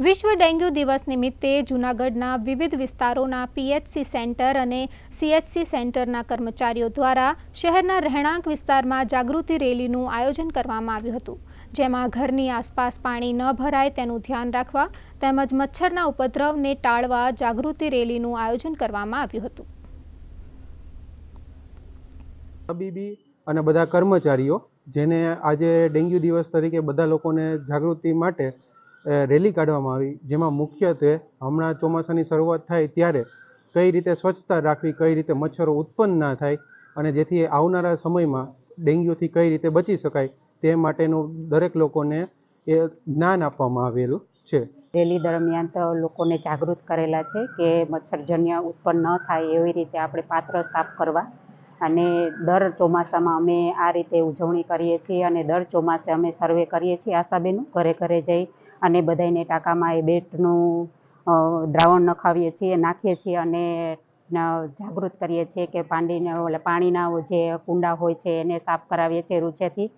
વિશ્વ ડેન્ગ્યુ દિવસ નિમિત્તે જૂનાગઢના વિવિધ વિસ્તારોના પીએચસી સેન્ટર અને સીએચસી સેન્ટરના કર્મચારીઓ દ્વારા શહેરના રહેણાંક વિસ્તારમાં જાગૃતિ રેલીનું આયોજન કરવામાં આવ્યું હતું, જેમાં ઘરની આસપાસ પાણી ન ભરાય તેનું ધ્યાન રાખવા તેમજ મચ્છરના ઉપદ્રવને ટાળવા જાગૃતિ રેલીનું આયોજન કરવામાં આવ્યું હતું. તબીબી અને બધા કર્મચારીઓ જેને આજે ડેન્ગ્યુ દિવસ તરીકે બધા લોકોને જાગૃતિ માટે રેલી કાઢવામાં આવી, જેમાં મુખ્યત્વે હમણાં ચોમાસાની શરૂઆત થાય ત્યારે કઈ રીતે સ્વચ્છતા રાખવી, કઈ રીતે મચ્છરો ઉત્પન્ન ના થાય અને જેથી આવનારા સમયમાં ડેન્ગ્યુથી કઈ રીતે બચી શકાય તે માટેનું દરેક લોકોને એ જ્ઞાન આપવામાં આવેલું છે. રેલી દરમિયાન તો લોકોને જાગૃત કરેલા છે કે મચ્છરજન્ય ઉત્પન્ન ન થાય એવી રીતે આપણે પાત્ર સાફ કરવા અને દર ચોમાસામાં અમે આ રીતે ઉજવણી કરીએ છીએ અને દર ચોમાસે અમે સર્વે કરીએ છીએ આશાબેનું ઘરે ઘરે જઈ અને બધાને ટાંકામાં એ બેટનું દ્રાવણ નાખીએ છીએ અને જાગૃત કરીએ છીએ કે પાણીના જે કુંડા હોય છે એને સાફ કરાવીએ છીએ રૂચેથી